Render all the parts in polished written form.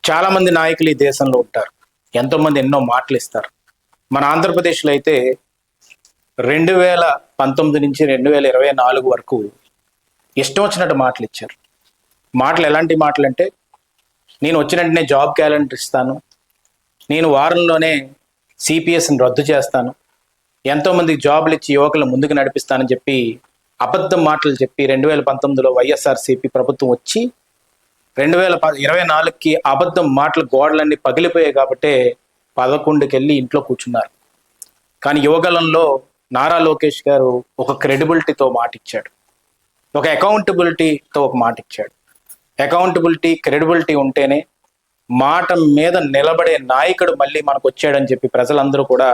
చాలా మంది నాయకులు ఈ దేశంలో ఉంటారు. ఎంతో మంది ఎన్నో మాటలు ఇస్తారు. మన ఆంధ్రప్రదేశ్లో అయితే 2019 నుంచి 2024 వరకు ఇష్టం వచ్చినట్టు మాటలు ఇచ్చారు. మాటలు ఎలాంటి మాటలు అంటే, నేను వచ్చిన వెంటనే జాబ్ క్యాలెండర్ ఇస్తాను, నేను వారంలోనే సిపిఎస్ని రద్దు చేస్తాను, ఎంతో మందికి జాబులు ఇచ్చి యువకులు ముందుకు నడిపిస్తానని చెప్పి అబద్ధం మాటలు చెప్పి 2019లో వైఎస్ఆర్సీపీ ప్రభుత్వం వచ్చి 2024కి అబద్ధం మాటలు గోడలన్నీ పగిలిపోయాయి కాబట్టే 11కి వెళ్ళి ఇంట్లో కూర్చున్నారు. కానీ యువగలంలో నారా లోకేష్ గారు ఒక క్రెడిబిలిటీతో మాట ఇచ్చాడు, ఒక అకౌంటబిలిటీతో ఒక మాట ఇచ్చాడు. అకౌంటబిలిటీ, క్రెడిబిలిటీ ఉంటేనే మాట మీద నిలబడే నాయకుడు మళ్ళీ మనకు వచ్చాడని చెప్పి ప్రజలందరూ కూడా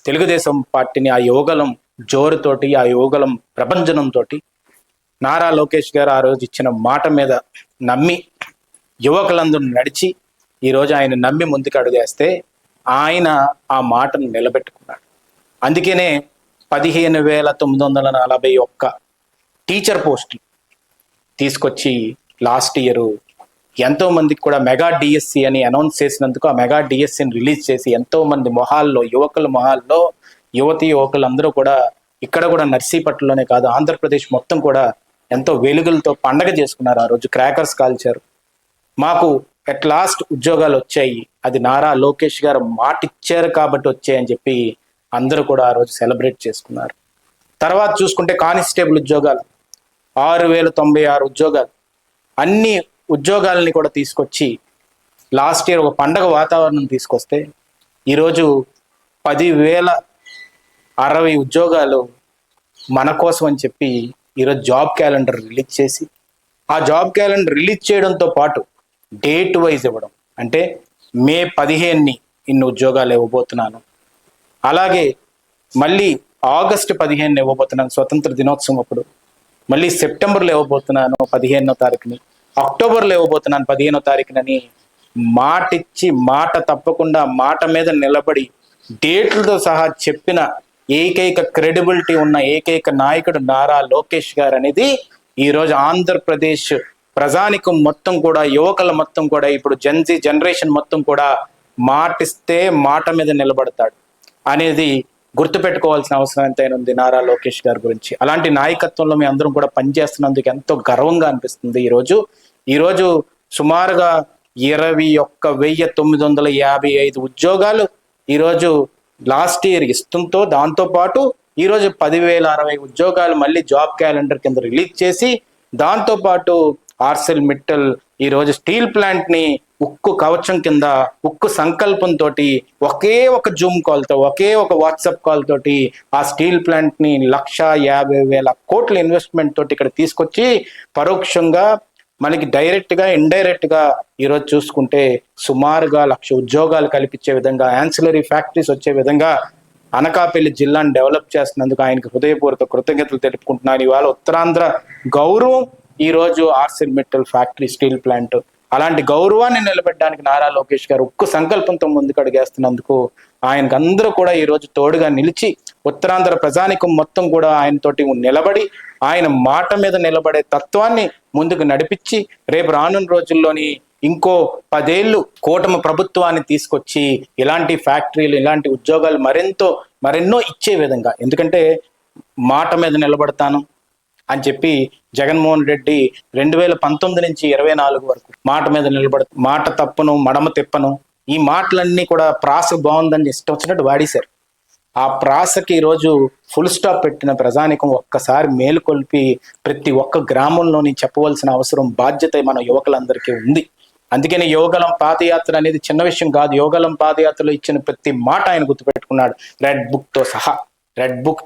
తెలుగుదేశం పార్టీని ఆ యువగలం జోరుతోటి, ఆ యువగలం ప్రభంజనంతో నారా లోకేష్ గారు ఆ రోజు ఇచ్చిన మాట మీద నమ్మి యువకులందరూ నడిచి ఈరోజు ఆయన నమ్మి ముందుకు అడుగేస్తే ఆయన ఆ మాటను నిలబెట్టుకున్నాడు. అందుకనే 15,941 టీచర్ పోస్టులు తీసుకొచ్చి లాస్ట్ ఇయర్ ఎంతో మందికి కూడా మెగా డిఎస్సి అని అనౌన్స్ చేసినందుకు ఆ మెగా డిఎస్సిని రిలీజ్ చేసి ఎంతో మంది మొహాల్లో, యువకుల మొహాల్లో, యువతి యువకులందరూ కూడా ఇక్కడ కూడా నర్సీపట్నంలోనే కాదు ఆంధ్రప్రదేశ్ మొత్తం కూడా ఎంతో వెలుగులతో పండగ చేసుకున్నారు. ఆ రోజు క్రాకర్స్ కాల్చారు. మాకు అట్ లాస్ట్ ఉద్యోగాలు వచ్చాయి, అది నారా లోకేష్ గారు మాట ఇచ్చారు కాబట్టి వచ్చాయని చెప్పి అందరూ కూడా ఆ రోజు సెలబ్రేట్ చేసుకున్నారు. తర్వాత చూసుకుంటే కానిస్టేబుల్ ఉద్యోగాలు 6,096 ఉద్యోగాలు, అన్ని ఉద్యోగాలని కూడా తీసుకొచ్చి లాస్ట్ ఇయర్ ఒక పండగ వాతావరణం తీసుకొస్తే ఈరోజు 10,060 ఉద్యోగాలు మన కోసం అని చెప్పి ఈరోజు జాబ్ క్యాలెండర్ రిలీజ్ చేసి, ఆ జాబ్ క్యాలెండర్ రిలీజ్ చేయడంతో పాటు డేట్ వైజ్ ఇవ్వడం, అంటే మే 15ని ఇన్ని ఉద్యోగాలు ఇవ్వబోతున్నాను, అలాగే మళ్ళీ ఆగస్టు 15ని ఇవ్వబోతున్నాను స్వతంత్ర దినోత్సవం అప్పుడు, మళ్ళీ సెప్టెంబర్లో ఇవ్వబోతున్నాను 15వ తారీఖుని, అక్టోబర్లో ఇవ్వబోతున్నాను 15వ తారీఖునని మాట ఇచ్చి మాట తప్పకుండా మాట మీద నిలబడి డేట్లతో సహా చెప్పిన ఏకైక క్రెడిబిలిటీ ఉన్న ఏకైక నాయకుడు నారా లోకేష్ గారు అనేది ఈరోజు ఆంధ్రప్రదేశ్ ప్రజానికం మొత్తం కూడా, యువకుల మొత్తం కూడా, ఇప్పుడు జెన్జీ జనరేషన్ మొత్తం కూడా మాటిస్తే మాట మీద నిలబడతాడు అనేది గుర్తుపెట్టుకోవాల్సిన అవసరం ఎంతైనా ఉంది నారా లోకేష్ గారి గురించి. అలాంటి నాయకత్వంలో మేము అందరం కూడా పనిచేస్తున్నందుకు ఎంతో గర్వంగా అనిపిస్తుంది. ఈరోజు సుమారుగా 21,955 ఉద్యోగాలు ఈరోజు లాస్ట్ ఇయర్ ఇస్తుంతో, దాంతోపాటు ఈరోజు 10,060 ఉద్యోగాలు మళ్ళీ జాబ్ క్యాలెండర్ కింద రిలీజ్ చేసి, దాంతోపాటు ఆర్సెల్ మిట్టల్ ఈరోజు స్టీల్ ప్లాంట్ ని ఉక్కు కవచం కింద, ఉక్కు సంకల్పంతో ఒకే ఒక జూమ్ కాల్తో, ఒకే ఒక వాట్సాప్ కాల్ తోటి ఆ స్టీల్ ప్లాంట్ ని 1,50,000 కోట్ల ఇన్వెస్ట్మెంట్ తోటి ఇక్కడ తీసుకొచ్చి పరోక్షంగా మనకి డైరెక్ట్ గా, ఇండైరెక్ట్ గా ఈరోజు చూసుకుంటే సుమారుగా 1,00,000 ఉద్యోగాలు కల్పించే విధంగా, యాన్సిలరీ ఫ్యాక్టరీస్ వచ్చే విధంగా అనకాపల్లి జిల్లాను డెవలప్ చేస్తున్నందుకు ఆయనకి హృదయపూర్వక కృతజ్ఞతలు తెలుపుకుంటున్నాను. ఇవాళ ఉత్తరాంధ్ర గౌరవం ఈరోజు ఆర్సెల్ మిట్టల్ ఫ్యాక్టరీ, స్టీల్ ప్లాంట్. అలాంటి గౌరవాన్ని నిలబెట్టడానికి నారా లోకేష్ గారు ఉక్కు సంకల్పంతో ముందుకు అడిగేస్తున్నందుకు ఆయనకు అందరూ కూడా ఈరోజు తోడుగా నిలిచి, ఉత్తరాంధ్ర ప్రజానికం మొత్తం కూడా ఆయనతోటి నిలబడి, ఆయన మాట మీద నిలబడే తత్వాన్ని ముందుకు నడిపించి, రేపు రానున్న రోజుల్లోని ఇంకో 10 ఏళ్ళు కూటమి ప్రభుత్వాన్ని తీసుకొచ్చి ఇలాంటి ఫ్యాక్టరీలు, ఇలాంటి ఉద్యోగాలు మరెన్నో ఇచ్చే విధంగా, ఎందుకంటే మాట మీద నిలబడతాను అని చెప్పి జగన్మోహన్ రెడ్డి 2019 నుంచి 24 వరకు మాట మీద మాట తప్పను, మడమ తిప్పను, ఈ మాటలన్నీ కూడా ప్రాస బాగుందని ఇష్టం వచ్చినట్టు వాడేశారు. ఆ ప్రాసకి ఈరోజు ఫుల్ స్టాప్ పెట్టిన ప్రజానికం ఒక్కసారి మేలుకొల్పి ప్రతి ఒక్క గ్రామంలోని చెప్పవలసిన అవసరం, బాధ్యత మన యువకులందరికీ ఉంది. అందుకని యువగలం పాదయాత్ర అనేది చిన్న విషయం కాదు. యువగలం పాదయాత్రలో ఇచ్చిన ప్రతి మాట ఆయన గుర్తుపెట్టుకున్నాడు, రెడ్ బుక్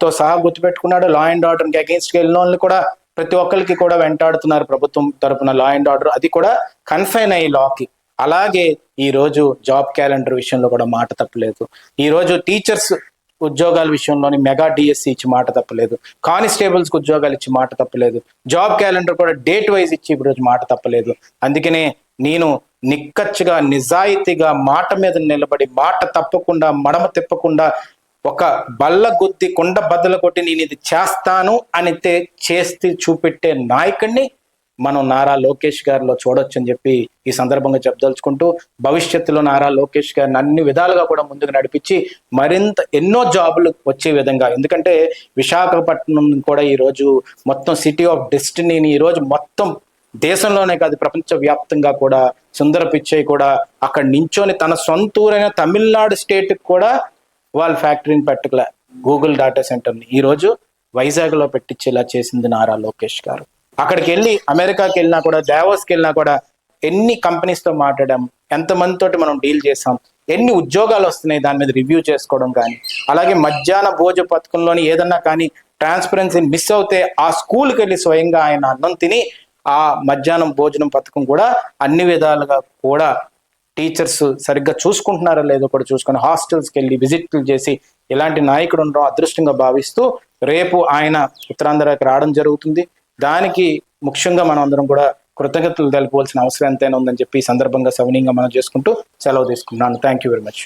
తో సహా గుర్తుపెట్టుకున్నాడు. లా అండ్ ఆర్డర్కి అగేన్స్ట్గా వెళ్ళిన వాళ్ళని కూడా ప్రతి ఒక్కరికి కూడా వెంటాడుతున్నారు ప్రభుత్వం తరపున లా అండ్ ఆర్డర్, అది కూడా కన్ఫైన్ అయ్యి లాకి. అలాగే ఈ రోజు జాబ్ క్యాలెండర్ విషయంలో కూడా మాట తప్పలేదు. ఈ రోజు టీచర్స్ ఉద్యోగాల విషయంలోని మెగా డిఎస్సి ఇచ్చి మాట తప్పలేదు, కానిస్టేబుల్స్ కి ఉద్యోగాలు ఇచ్చి మాట తప్పలేదు, జాబ్ క్యాలెండర్ కూడా డేట్ వైజ్ ఇచ్చి ఇప్పుడు రోజు మాట తప్పలేదు. అందుకనే నేను నిక్కచ్చిగా, నిజాయితీగా మాట మీద నిలబడి మాట తప్పకుండా, మడమ తిప్పకుండా, ఒక బల్ల గుద్ది కొండ బద్దలు కొట్టి నేను ఇది చేస్తాను అని చేసి చూపెట్టే నాయకుడిని మనం నారా లోకేష్ గారిలో చూడొచ్చు అని చెప్పి ఈ సందర్భంగా చెప్పదలుచుకుంటూ, భవిష్యత్తులో నారా లోకేష్ గారిని అన్ని విధాలుగా కూడా ముందుకు నడిపించి మరింత ఎన్నో జాబులు వచ్చే విధంగా, ఎందుకంటే విశాఖపట్నం కూడా ఈరోజు మొత్తం సిటీ ఆఫ్ డెస్టినీని ఈరోజు మొత్తం దేశంలోనే కాదు ప్రపంచ వ్యాప్తంగా కూడా సుందర పిచ్చయ్య కూడా అక్కడ నించొని తన సొంత ఊరైన తమిళనాడు స్టేట్ కూడా వాళ్ళ ఫ్యాక్టరీని పెట్టగల గూగుల్ డేటా సెంటర్ని ఈరోజు వైజాగ్లో పెట్టించేలా చేసింది నారా లోకేష్ గారు. అక్కడికి వెళ్ళి అమెరికాకి వెళ్ళినా కూడా, దావోస్కి వెళ్ళినా కూడా ఎన్ని కంపెనీస్తో మాట్లాడాం, ఎంతమందితోటి మనం డీల్ చేసాం, ఎన్ని ఉద్యోగాలు వస్తున్నాయి దాని మీద రివ్యూ చేసుకోవడం కానీ, అలాగే మధ్యాహ్న భోజ పథకంలోని ఏదన్నా కానీ ట్రాన్స్పరెన్సీని మిస్ అవుతే ఆ స్కూల్కి వెళ్ళి స్వయంగా ఆయన అన్నం తిని ఆ మధ్యాహ్నం భోజనం పథకం కూడా అన్ని విధాలుగా కూడా టీచర్స్ సరిగ్గా చూసుకుంటున్నారో లేదో కూడా చూసుకొని హాస్టల్స్కి వెళ్ళి విజిట్లు చేసి ఇలాంటి నాయకుడు ఉండడం అదృష్టంగా భావిస్తూ రేపు ఆయన ఉత్తరాంధ్రకి రావడం జరుగుతుంది. దానికి ముఖ్యంగా మనం అందరం కూడా కృతజ్ఞతలు తెలుపుకోవాల్సిన అవసరం ఎంతైనా ఉందని చెప్పి ఈ సందర్భంగా సవినీయంగా మనం చేసుకుంటూ సెలవు తీసుకున్నాను. Thank you very much.